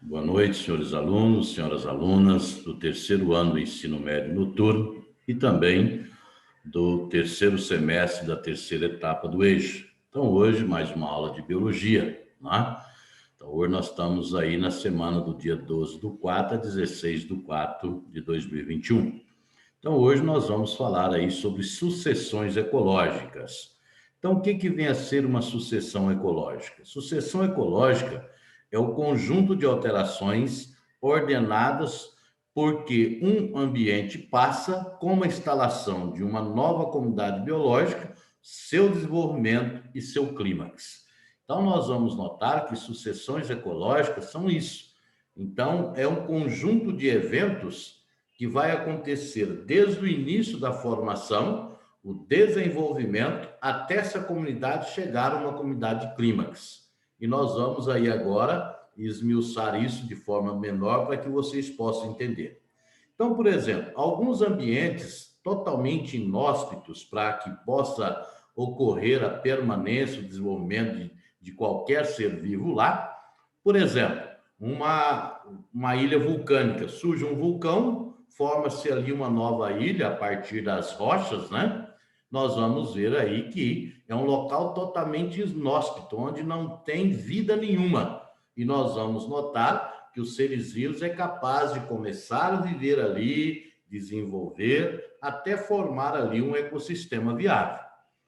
Boa noite, senhores alunos, senhoras alunas do terceiro ano do ensino médio noturno e também do terceiro semestre da terceira etapa do eixo. Então, hoje, mais uma aula de biologia, né? Então, hoje nós estamos aí na semana do dia 12/4 a 16/4 de 2021. Então, hoje nós vamos falar aí sobre sucessões ecológicas. Então, o que vem a ser uma sucessão ecológica? Sucessão ecológica é o conjunto de alterações ordenadas porque um ambiente passa com a instalação de uma nova comunidade biológica, seu desenvolvimento e seu clímax. Então, nós vamos notar que sucessões ecológicas são isso. Então, é um conjunto de eventos que vai acontecer desde o início da formação, o desenvolvimento, até essa comunidade chegar a uma comunidade clímax. E nós vamos aí agora esmiuçar isso de forma menor para que vocês possam entender. Então, por exemplo, alguns ambientes totalmente inóspitos para que possa ocorrer a permanência, o desenvolvimento de qualquer ser vivo lá, por exemplo, uma ilha vulcânica, surge um vulcão, forma-se ali uma nova ilha a partir das rochas, né? Nós vamos ver aí que é um local totalmente inóspito, onde não tem vida nenhuma. E nós vamos notar que os seres vivos é capaz de começar a viver ali, desenvolver, até formar ali um ecossistema viável.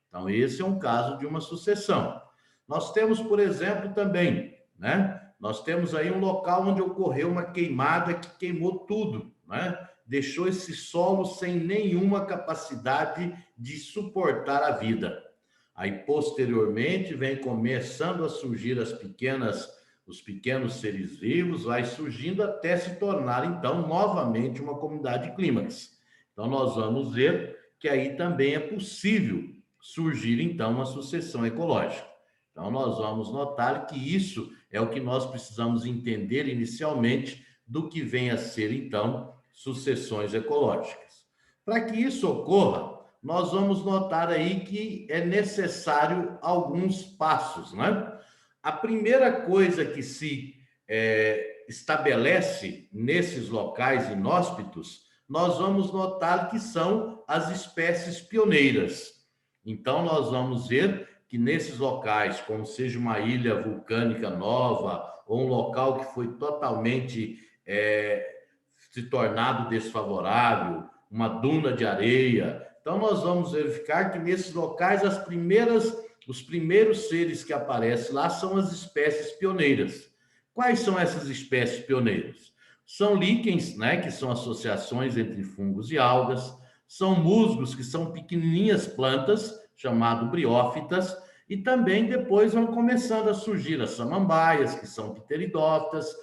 Então, esse é um caso de uma sucessão. Nós temos, por exemplo, também, né? Nós temos aí um local onde ocorreu uma queimada que queimou tudo, né? Deixou esse solo sem nenhuma capacidade de suportar a vida. Aí, posteriormente, vem começando a surgir os pequenos seres vivos, vai surgindo até se tornar, então, novamente uma comunidade clímax. Então, nós vamos ver que aí também é possível surgir, então, uma sucessão ecológica. Então, nós vamos notar que isso é o que nós precisamos entender inicialmente do que vem a ser, então, sucessões ecológicas. Para que isso ocorra, nós vamos notar aí que é necessário alguns passos, né? A primeira coisa que se estabelece nesses locais inóspitos, nós vamos notar que são as espécies pioneiras. Então, nós vamos ver que nesses locais, como seja uma ilha vulcânica nova, ou um local que foi totalmente se tornado desfavorável, uma duna de areia. Então, nós vamos verificar que nesses locais, os primeiros seres que aparecem lá são as espécies pioneiras. Quais são essas espécies pioneiras? São líquens, né, que são associações entre fungos e algas, são musgos, que são pequenininhas plantas, chamadas briófitas, e também depois vão começando a surgir as samambaias, que são pteridófitas,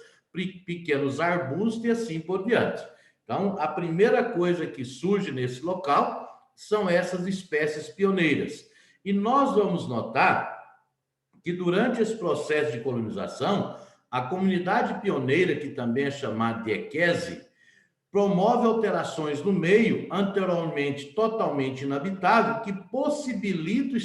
pequenos arbustos e assim por diante. Então, a primeira coisa que surge nesse local são essas espécies pioneiras. E nós vamos notar que durante esse processo de colonização, a comunidade pioneira, que também é chamada de equese, promove alterações no meio anteriormente totalmente inabitável que possibilita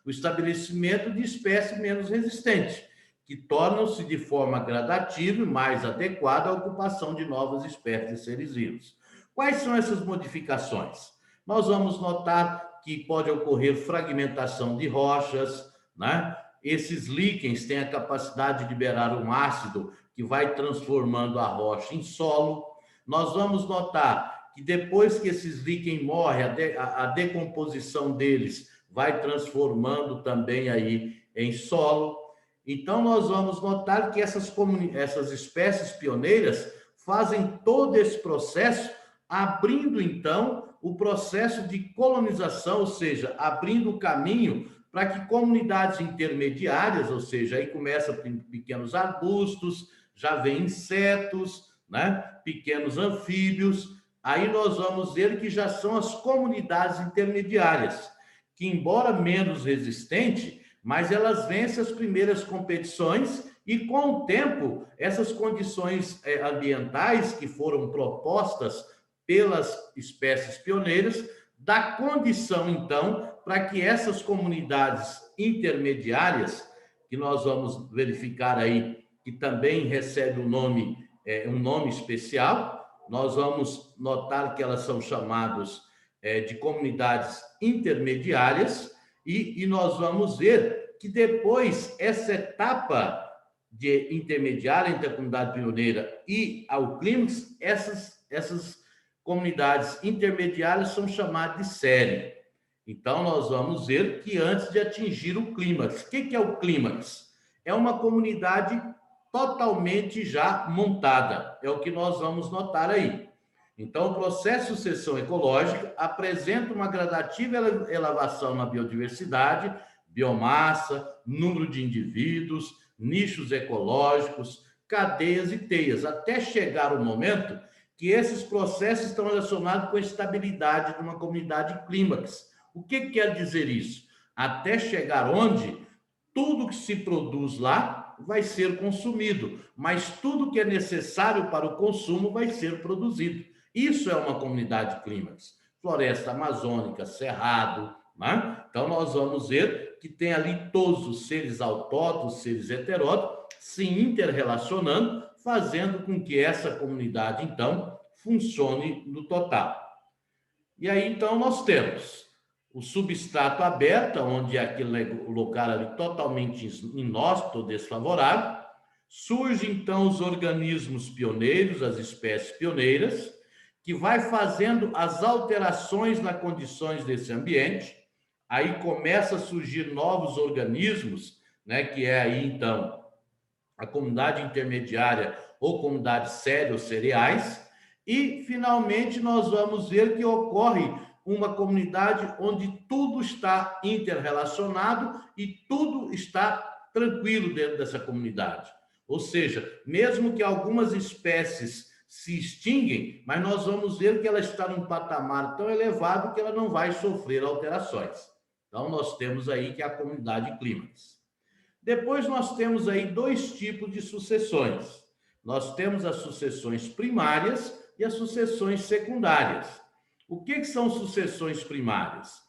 o estabelecimento de espécies menos resistentes, que tornam-se de forma gradativa e mais adequada à ocupação de novas espécies de seres vivos. Quais são essas modificações? Nós vamos notar que pode ocorrer fragmentação de rochas, né? Esses líquens têm a capacidade de liberar um ácido que vai transformando a rocha em solo. Nós vamos notar que depois que esses líquens morrem, a decomposição deles vai transformando também aí em solo. Então, nós vamos notar que essas espécies pioneiras fazem todo esse processo, abrindo, então, o processo de colonização, ou seja, abrindo o caminho para que comunidades intermediárias, ou seja, aí começa pequenos arbustos, já vem insetos, né? Pequenos anfíbios, aí nós vamos ver que já são as comunidades intermediárias, que embora menos resistente, mas elas vencem as primeiras competições e, com o tempo, essas condições ambientais que foram propostas pelas espécies pioneiras, dá condição, então, para que essas comunidades intermediárias, que nós vamos verificar aí que também recebe um nome especial. Nós vamos notar que elas são chamadas de comunidades intermediárias, e nós vamos ver que depois essa etapa de intermediária entre a comunidade pioneira e ao clímax, essas comunidades intermediárias são chamadas de série. Então, nós vamos ver que antes de atingir o clímax, o que é o clímax? É uma comunidade totalmente já montada, é o que nós vamos notar aí. Então, o processo de sucessão ecológica apresenta uma gradativa elevação na biodiversidade, biomassa, número de indivíduos, nichos ecológicos, cadeias e teias, até chegar o momento que esses processos estão relacionados com a estabilidade de uma comunidade clímax. O que quer dizer isso? Até chegar onde tudo que se produz lá vai ser consumido, mas tudo que é necessário para o consumo vai ser produzido. Isso é uma comunidade clímax. Floresta amazônica, cerrado, né? Então nós vamos ver que tem ali todos os seres autóctonos, seres heterótopos, se interrelacionando, fazendo com que essa comunidade, então, funcione no total. E aí, então, nós temos o substrato aberto, onde é aquele lugar ali totalmente inóspito, desfavorável. Surgem, então, os organismos pioneiros, as espécies pioneiras, que vai fazendo as alterações nas condições desse ambiente. Aí começa a surgir novos organismos, né, que é aí, então, a comunidade intermediária ou comunidade séria ou cereais. E, finalmente, nós vamos ver que ocorre uma comunidade onde tudo está interrelacionado e tudo está tranquilo dentro dessa comunidade. Ou seja, mesmo que algumas espécies se extinguem, mas nós vamos ver que ela está num patamar tão elevado que ela não vai sofrer alterações. Então, nós temos aí que é a comunidade clímax. Depois, nós temos aí dois tipos de sucessões. Nós temos as sucessões primárias e as sucessões secundárias. O que são sucessões primárias?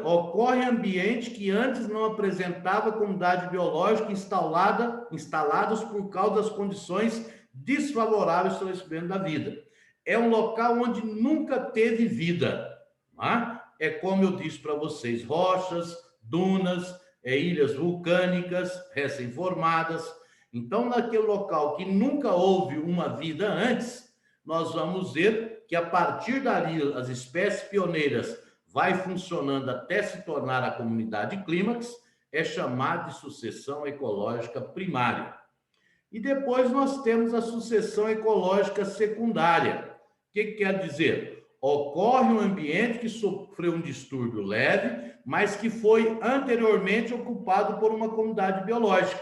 Ocorre em ambiente que antes não apresentava comunidade biológica instalados por causa das condições desfavoráveis ao estabelecimento da vida. É um local onde nunca teve vida. Não é como eu disse para vocês, rochas, dunas, ilhas vulcânicas recém-formadas. Então, naquele local que nunca houve uma vida antes, nós vamos ver que a partir dali as espécies pioneiras vai funcionando até se tornar a comunidade clímax, é chamado de sucessão ecológica primária. E depois nós temos a sucessão ecológica secundária. O que quer dizer? Ocorre um ambiente que sofreu um distúrbio leve, mas que foi anteriormente ocupado por uma comunidade biológica.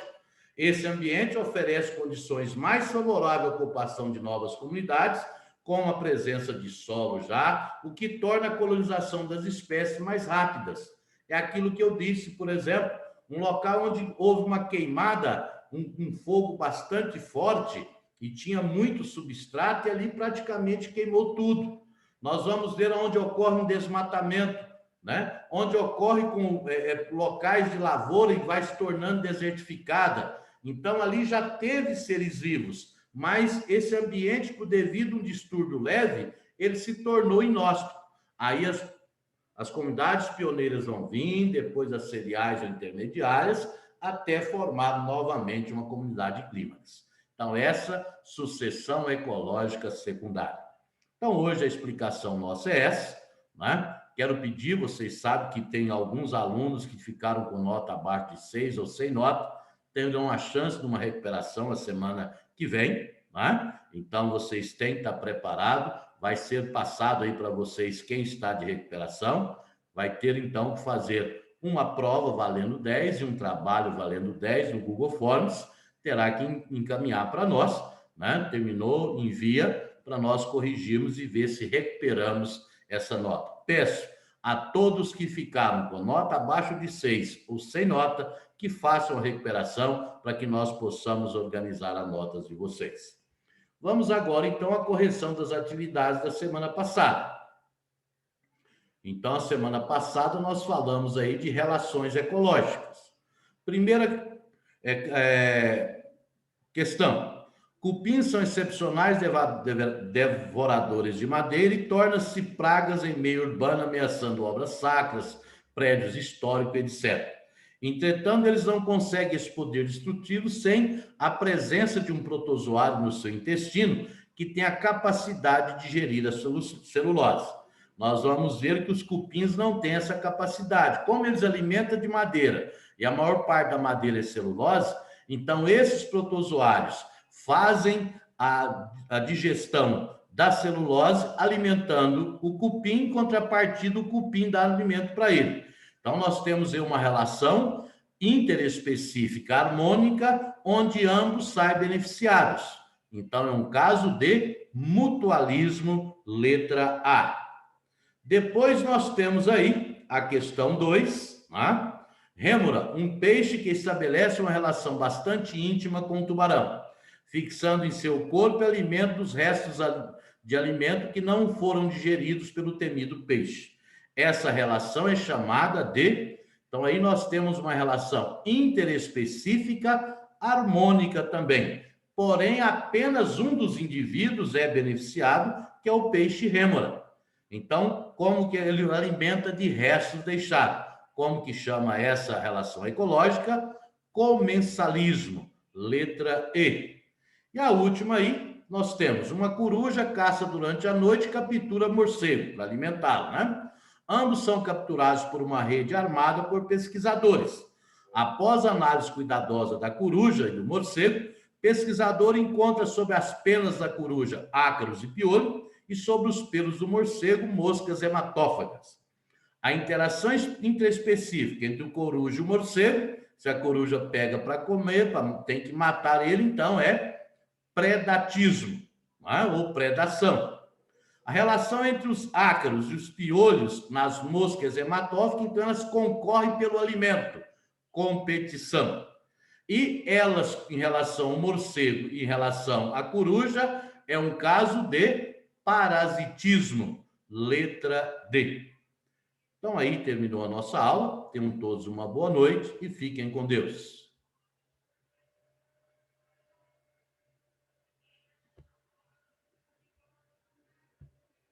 Esse ambiente oferece condições mais favoráveis à ocupação de novas comunidades, com a presença de solo já, o que torna a colonização das espécies mais rápidas. É aquilo que eu disse, por exemplo, um local onde houve uma queimada, um fogo bastante forte, e tinha muito substrato, e ali praticamente queimou tudo. Nós vamos ver onde ocorre um desmatamento, né? Onde ocorre com locais de lavoura e vai se tornando desertificada. Então, ali já teve seres vivos, mas esse ambiente, devido a um distúrbio leve, ele se tornou inóspito. Aí as comunidades pioneiras vão vir, depois as cereais ou intermediárias, até formar novamente uma comunidade clímax. Então, essa sucessão ecológica secundária. Então, hoje a explicação nossa é essa, né? Quero pedir, vocês sabem que tem alguns alunos que ficaram com nota abaixo de 6 ou sem nota, terão a chance de uma recuperação a semana que vem, né? Então, vocês têm que estar preparados, vai ser passado aí para vocês quem está de recuperação, vai ter, então, que fazer uma prova valendo 10 e um trabalho valendo 10 no Google Forms, terá que encaminhar para nós, né? Terminou, envia para nós corrigirmos e ver se recuperamos essa nota. Peço a todos que ficaram com nota abaixo de 6 ou sem nota, que façam a recuperação para que nós possamos organizar as notas de vocês. Vamos agora, então, à correção das atividades da semana passada. Então, a semana passada nós falamos aí de relações ecológicas. Primeira Questão: cupins são excepcionais devoradores de madeira e tornam-se pragas em meio urbano, ameaçando obras sacras, prédios históricos, etc. Entretanto, eles não conseguem esse poder destrutivo sem a presença de um protozoário no seu intestino que tem a capacidade de digerir a celulose. Nós vamos ver que os cupins não têm essa capacidade. Como eles alimentam de madeira e a maior parte da madeira é celulose, então esses protozoários fazem a digestão da celulose, alimentando o cupim, em contrapartida, o cupim dá alimento para ele. Então, nós temos aí uma relação interespecífica harmônica, onde ambos saem beneficiados. Então, é um caso de mutualismo, letra A. Depois, nós temos aí a questão 2, né? Rêmora, um peixe que estabelece uma relação bastante íntima com o tubarão, fixando em seu corpo alimento dos restos de alimento que não foram digeridos pelo temido peixe. Essa relação é chamada de... Então, aí nós temos uma relação interespecífica harmônica também. Porém, apenas um dos indivíduos é beneficiado, que é o peixe rêmora. Então, como que ele alimenta de restos deixados? Como que chama essa relação ecológica? Comensalismo, letra E. E a última aí, nós temos uma coruja caça durante a noite e captura morcego para alimentá-lo, né? Ambos são capturados por uma rede armada por pesquisadores. Após a análise cuidadosa da coruja e do morcego, pesquisador encontra sobre as penas da coruja ácaros e piolho e sobre os pelos do morcego moscas hematófagas. A interação intraespecífica entre o coruja e o morcego, se a coruja pega para comer, tem que matar ele, então é predatismo, né? Ou predação. A relação entre os ácaros e os piolhos nas moscas hematófagas, então elas concorrem pelo alimento, competição. E elas, em relação ao morcego e em relação à coruja, é um caso de parasitismo, letra D. Então aí terminou a nossa aula, tenham todos uma boa noite e fiquem com Deus.